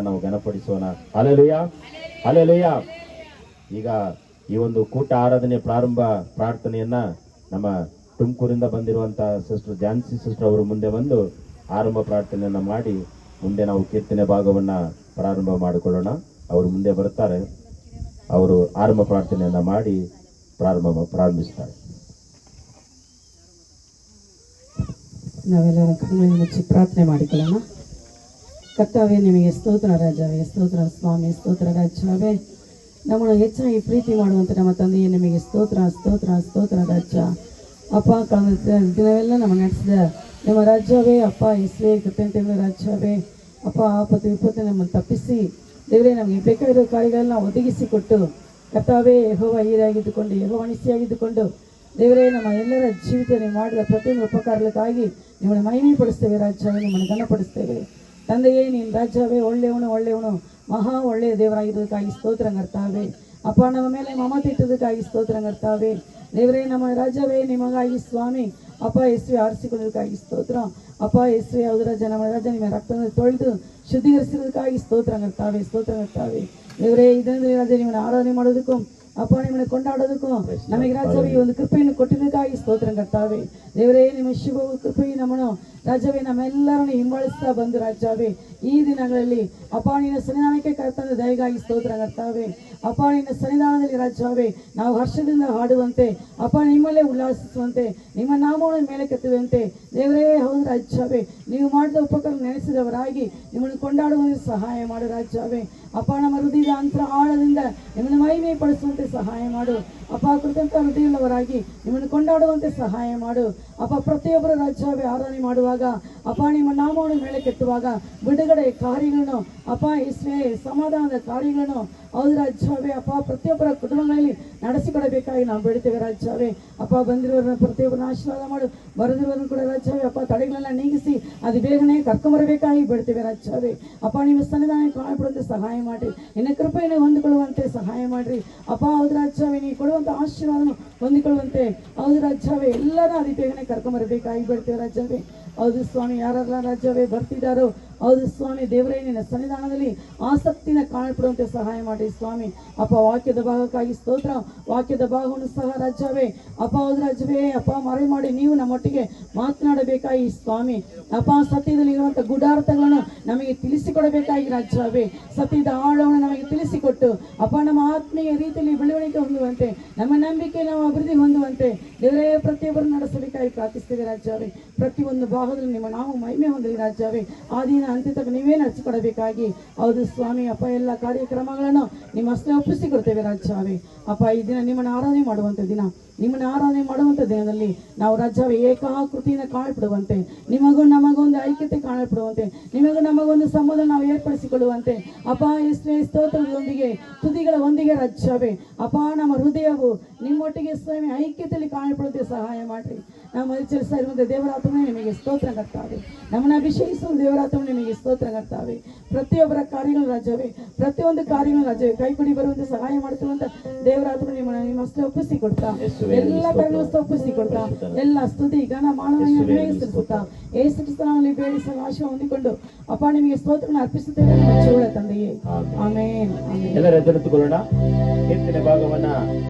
ನಾವು ಘನಪಡಿಸೋಣ. Hallelujah, hallelujah. ಈಗ ಈ ಒಂದು ಕೂಟ ಆರಾಧನೆ ಪ್ರಾರಂಭ ಪ್ರಾರ್ಥನೆಯನ್ನ ನಮ್ಮ ತುಮಕೂರಿಂದ ಬಂದಿರುವಂತಹ ಸಿಸ್ಟರ್ ಝಾನ್ಸಿ ಸಿಸ್ಟರ್ ಅವರು ಮುಂದೆ ಬಂದು ಆರಂಭ ಪ್ರಾರ್ಥನೆಯನ್ನ ಮಾಡಿ ಮುಂದೆ ನಾವು ಕೀರ್ತನೆ ಭಾಗವನ್ನ ಪ್ರಾರಂಭ ಮಾಡಿಕೊಳ್ಳೋಣ. ಅವರು ಮುಂದೆ ಬರ್ತಾರೆ. ಅವರು ಆರಂಭ ಪ್ರಾರ್ಥನೆಯನ್ನ ಮಾಡಿ ಪ್ರಾರಂಭಿಸ್ತಾರೆ. ನಾವೆಲ್ಲರೂ ಕಣ್ಣುಗಳನ್ನು ಮುಚ್ಚಿ ಪ್ರಾರ್ಥನೆ ಮಾಡಿಕೊಳ್ಳೋಣ. ಕರ್ತಾವೇ, ನಿಮಗೆ ಸ್ತೋತ್ರ ರಾಜಾವೇ, ಸ್ತೋತ್ರ ಸ್ವಾಮಿ, ಸ್ತೋತ್ರ ರಾಜಾವೇ. ನಮ್ಮನ್ನು ಹೆಚ್ಚಾಗಿ ಪ್ರೀತಿ ಮಾಡುವಂಥ ನಮ್ಮ ತಂದೆಯೇ ನಿಮಗೆ ಸ್ತೋತ್ರ, ಸ್ತೋತ್ರ, ಸ್ತೋತ್ರ ರಾಜ. ಅಪ್ಪ, ದಿನವೆಲ್ಲ ನಮ್ಮ ನಡೆಸಿದ ನಿಮ್ಮ ರಾಜ್ಯವೇ ಅಪ್ಪ, ಇಸ್ವೇ ಕೃತಜ್ಞತೆ ರಾಜ್ಯವೇ ಅಪ್ಪ. ಆಪತ್ತು ವಿಪತ್ತು ನಮ್ಮನ್ನು ತಪ್ಪಿಸಿ ದೇವರೇ ನಮಗೆ ಬೇಕಾಗಿರೋ ಕಾರ್ಯಗಳನ್ನ ಒದಗಿಸಿಕೊಟ್ಟು ಕರ್ತಾವೇ, ಯೆಹೋವ ಹೀರಾಗಿದ್ದುಕೊಂಡು, ಯೆಹೋವ ನಿಸಿಯಾಗಿದ್ದುಕೊಂಡು ದೇವರೇ ನಮ್ಮ ಎಲ್ಲರ ಜೀವಿತದಲ್ಲಿ ಮಾಡಿದ ಪ್ರತಿಯೊಂದು ಉಪಕಾರಕ್ಕಾಗಿ ನಿಮ್ಮನ್ನು ಮಹಿಮೆ ಪಡಿಸ್ತೇವೆ ರಾಜ್ಯವೇ, ನಿಮ್ಮನ್ನು ಘನಪಡಿಸ್ತೇವೆ ತಂದೆಯೇ. ನೀನು ರಾಜ್ಯವೇ ಒಳ್ಳೆಯವನು ಮಹಾ ಒಳ್ಳೆಯ ದೇವರಾಗಿರೋದಕ್ಕಾಗಿ ಸ್ತೋತ್ರ ಕರ್ತಾವೆ. ಅಪ್ಪ, ನಮ್ಮ ಮೇಲೆ ಮಮತೆ ಇಟ್ಟದಕ್ಕಾಗಿ ಸ್ತೋತ್ರ ಕರ್ತಾವೆ ದೇವರೇ. ನಮ್ಮ ರಾಜ್ಯವೇ ನಿಮಗಾಗಿ ಸ್ವಾಮಿ ಅಪ್ಪ ಯೇಸುವೆ ಆರಿಸಿಕೊಳ್ಳೋದಕ್ಕಾಗಿ ಸ್ತೋತ್ರ ಅಪ್ಪ ಯೇಸುವೆ. ಹೌದು ರಾಜ, ನಮ್ಮ ರಾಜ ನಿಮ್ಮ ರಕ್ತವನ್ನು ತೊಳೆದು ಶುದ್ಧೀಕರಿಸಿರೋದಕ್ಕಾಗಿ ಸ್ತೋತ್ರ ಕರ್ತಾವೆ, ಸ್ತೋತ್ರ ಕರ್ತಾವೆ ದೇವರೇ. ಇದನ್ನು ರಾಜ ನಿಮ್ಮನ್ನು ಆರಾಧನೆ ಮಾಡೋದಕ್ಕೂ ಅಪ್ಪ ನಿಮ್ಮನ್ನು ಕೊಂಡಾಡೋದಕ್ಕೂ ನಮಗೆ ರಾಜ್ಯವೇ ಒಂದು ಕೃಪೆಯನ್ನು ಕೊಟ್ಟಿದ್ದಕ್ಕಾಗಿ ಸ್ತೋತ್ರ ಕರ್ತಾವೆ ದೇವರೇ. ನಿಮ್ಮ ಶಿವವು ಕೃಪೆಯು ನಮ್ಮನ್ನು ರಾಜ್ಯವೇ ನಮ್ಮೆಲ್ಲರನ್ನು ಹಿಂಬಾಲಿಸ್ತಾ ಬಂದು ರಾಜ್ಯವೇ ಈ ದಿನಗಳಲ್ಲಿ ಅಪ್ಪ ನಿನ್ನ ಸನ್ನಿಧಾನಕ್ಕೆ ಕರ್ತಂದ ದಯಗಾಗಿ ಸ್ತೋತ್ರ ಕರ್ತಾವೆ ಅಪ್ಪ. ನಿನ್ನ ಸನ್ನಿಧಾನದಲ್ಲಿ ರಾಜ್ಯವೇ ನಾವು ಹರ್ಷದಿಂದ ಹಾಡುವಂತೆ ಅಪ್ಪ, ನಿಮ್ಮಲ್ಲೇ ಉಲ್ಲಾಸಿಸುವಂತೆ, ನಿಮ್ಮ ನಾಮವನ್ನು ಮೇಲೆ ಕೆತ್ತುವಂತೆ ದೇವರೇ. ಹೌದು ರಾಜ್ಯವೇ, ನೀವು ಮಾಡಿದ ಉಪಕಾರ ನೆನೆಸಿದವರಾಗಿ ನಿಮ್ಮನ್ನು ಕೊಂಡಾಡುವಂತೆ ಸಹಾಯ ಮಾಡು ರಾಜ್ಯವೇ ಅಪ್ಪ. ನಮ್ಮ ಹೃದಯದ ಅಂತರ ಆಳದಿಂದ ನಿಮ್ಮನ್ನು ಮಹಿಮೆ ಪಡಿಸುವಂತೆ ಸಹಾಯ ಮಾಡು ಅಪ್ಪ. ಕೃತಜ್ಞ ಹೃದಯವುಳ್ಳವರಾಗಿ ನಿಮ್ಮನ್ನು ಕೊಂಡಾಡುವಂತೆ ಸಹಾಯ ಮಾಡು ಅಪ್ಪ. ಪ್ರತಿಯೊಬ್ಬರ ರಾಜ್ಯವೇ ಆರಾಧನೆ ಮಾಡುವಾಗ ಅಪ್ಪ, ನಿಮ್ಮ ನಾಮವನ್ನು ಮೇಲೆ ಕೆತ್ತುವಾಗ ಬಿಡುಗಡೆ ಕಾರ್ಯಗಳನ್ನು ಅಪ್ಪ, ಇಸ್ವೇ ಸಮಾಧಾನದ ಕಾರ್ಯಗಳನ್ನು ಹೌದು ರಾಜ್ಯವೇ ಅಪ್ಪ ಪ್ರತಿಯೊಬ್ಬರ ಕುಟುಂಬಗಳಲ್ಲಿ ನಡೆಸಿಕೊಡಬೇಕಾಗಿ ನಾವು ಬೇಡ್ತೇವೆ ರಾಜ್ಯವೇ ಅಪ್ಪ. ಬಂದಿರುವವರನ್ನ ಪ್ರತಿಯೊಬ್ಬರನ್ನ ಆಶೀರ್ವಾದ ಮಾಡು, ಬರೆದಿರುವವರನ್ನು ಕೂಡ ರಾಜ್ಯವೇ ಅಪ್ಪ ತಡೆಗಳೆಲ್ಲ ನೀಗಿಸಿ ಅದು ಬೇಗನೆ ಕರ್ಕೊಂಬರಬೇಕಾಗಿ ಬೇಡ್ತೇವೆ ರಾಜ್ಯವೇ ಅಪ್ಪ. ನಿಮ್ಮ ಸನ್ನಿಧಾನ ಕಾಣಪಡುವಂತೆ ಸಹಾಯ ಮಾಡಿರಿ, ನಿನ್ನ ಕೃಪೆಯನ್ನು ಹೊಂದಿಕೊಳ್ಳುವಂತೆ ಸಹಾಯ ಮಾಡಿರಿ ಅಪ್ಪ. ಹೌದು ರಾಜ್ಯವೇ, ನೀವು ಕೊಡುವಂಥ ಆಶೀರ್ವಾದವನ್ನು ಹೊಂದಿಕೊಳ್ಳುವಂತೆ ಹೌದು ರಾಜ್ಯವೇ ಎಲ್ಲರೂ ಅದು ಬೇಗನೆ ಕರ್ಕೊಂಬರಬೇಕಾಗಿ ಬೇಡ್ತೇವೆ ರಾಜ್ಯವೇ. ಹೌದು ಸ್ವಾಮಿ, ಯಾರೆಲ್ಲ ರಾಜ್ಯವೇ ಬರ್ತಿದ್ದಾರೋ ಹೌದು ಸ್ವಾಮಿ ದೇವರೇ, ನಿನ್ನ ಸನ್ನಿಧಾನದಲ್ಲಿ ಆಸಕ್ತಿನ ಕಾಣಪಡುವಂತೆ ಸಹಾಯ ಮಾಡಿ ಸ್ವಾಮಿ ಅಪ್ಪ. ವಾಕ್ಯದ ಭಾಗಕ್ಕಾಗಿ ಸ್ತೋತ್ರ, ವಾಕ್ಯದ ಭಾಗವನ್ನು ಸಹ ರಾಜ್ಯವೇ ಅಪ್ಪ ಹೌದು ರಾಜ್ಯವೇ ಅಪ್ಪ ಮರೆ ಮಾಡಿ ನೀವು ನಮ್ಮೊಟ್ಟಿಗೆ ಮಾತನಾಡಬೇಕಾಗಿ ಸ್ವಾಮಿ ಅಪ್ಪ. ಸತ್ಯದಲ್ಲಿ ಇರುವಂಥ ಗೂಢಾರ್ಥಗಳನ್ನು ನಮಗೆ ತಿಳಿಸಿಕೊಡಬೇಕಾಗಿ ರಾಜ್ಯವೇ, ಸತ್ಯದ ಆಳವನ್ನು ನಮಗೆ ತಿಳಿಸಿಕೊಟ್ಟು ಅಪ್ಪ ನಮ್ಮ ಆತ್ಮೀಯ ರೀತಿಯಲ್ಲಿ ಬೆಳವಣಿಗೆ ಹೊಂದುವಂತೆ, ನಮ್ಮ ನಂಬಿಕೆ ನಾವು ಅಭಿವೃದ್ಧಿ ಹೊಂದುವಂತೆ ದೇವರೇ ಪ್ರತಿಯೊಬ್ಬರು ನಡೆಸಬೇಕಾಗಿ ಪ್ರಾರ್ಥಿಸ್ತೇವೆ ರಾಜ್ಯವೇ. ಪ್ರತಿಯೊಂದು ಭಾಗದಲ್ಲಿ ನಿಮ್ಮ ನಾವು ಮಹಿಮೆ ಹೊಂದಲಿ ರಾಜ್ಯವೇ. ಆದಿನ ಅಂತ್ಯ ತನಕ ನೀವೇ ನಡೆಸಿಕೊಡಬೇಕಾಗಿ ಹೌದು ಸ್ವಾಮಿ ಅಪ್ಪ. ಎಲ್ಲ ಕಾರ್ಯಕ್ರಮಗಳನ್ನು ನಿಮ್ಮ ಹಸ್ತಕ್ಕೆ ಒಪ್ಪಿಸಿಕೊಡ್ತೇವೆ ರಾಜ್ಯವೇ ಅಪ್ಪ. ಈ ದಿನ ನಿಮ್ಮನ್ನು ಆರಾಧನೆ ಮಾಡುವಂಥ ದಿನ, ನಿಮ್ಮನ್ನು ಆರಾಧನೆ ಮಾಡುವಂಥ ದಿನದಲ್ಲಿ ನಾವು ರಾಜ್ಯವೇ ಏಕಾಕೃತಿಯಿಂದ ಕಾಣಪಡುವಂತೆ, ನಿಮಗೂ ನಮಗೊಂದು ಐಕ್ಯತೆ ಕಾಣಪಡುವಂತೆ, ನಿಮಗೂ ನಮಗೊಂದು ಸಂಬಂಧ ನಾವು ಏರ್ಪಡಿಸಿಕೊಳ್ಳುವಂತೆ ಅಪ್ಪ. ಎಷ್ಟೇ ಸ್ತೋತ್ರದೊಂದಿಗೆ ತುದಿಗಳ ಒಂದಿಗೆ ರಾಜ್ಯವೇ ಅಪ್ಪ ನಮ್ಮ ಹೃದಯವು ನಿಮ್ಮೊಟ್ಟಿಗೆ ಸ್ವಾಮಿ ಐಕ್ಯತೆಯಲ್ಲಿ ಕಾಣಪಡುವಂತೆ ಸಹಾಯ ಮಾಡಿರಿ. ನಾವು ಆಚರಿಸ್ತಾ ಇರುವಂಥ ದೇವರಾತ್ಮನೇ ನಿಮಗೆ ಸ್ತೋತ್ರ ಕರ್ತಾವೆ, ನಮ್ಮನ್ನು ಅಭಿಷೇಕಿಸುವ ದೇವರಾತ್ಮ ನಿಮಗೆ ಸ್ತೋತ್ರ ಕರ್ತಾವೆ. ಪ್ರತಿಯೊಬ್ಬರ ಕಾರ್ಯಗಳು ರಾಜ್ಯವೇ, ಪ್ರತಿಯೊಂದು ಕಾರ್ಯಗಳು ರಾಜ್ಯವೇ ಕೈಕೊಡಿ ಬರುವಂತೆ ಸಹಾಯ ಮಾಡ್ತಿರುವಂಥ ದೇವರಾತ್ಮ ನಿಮ್ಮ ಹಸ್ತೆ ಒಪ್ಪಿಸಿಕೊಡ್ತಾ, ಎಲ್ಲ ಕಾರ್ಯಗಳು ಒಪ್ಪಿಸಿಕೊಡ್ತಾ, ಎಲ್ಲ ಸ್ತುತಿ ಘನ ಮಾನವೀಯ ಬೇಯಿಸುತ್ತಾ ಯೇಸು ಕ್ರಿಸ್ತನಲ್ಲಿ ಬೇಡಿ ಆಶ ಹೊಂದಿಕೊಂಡು ಅಪ್ಪ ನಿಮಗೆ ಸ್ತೋತ್ರವನ್ನು ಅರ್ಪಿಸುತ್ತೇವೆ ನಮ್ಮ ಜೀವನ ತಂದೆಯೇ. ಆಮೇನ್. ಎಲ್ಲರ ಎದುರಿಸಿಕೊಳ್ಳೋಣ. ಕೀರ್ತನೆ ಭಾಗವನ್ನ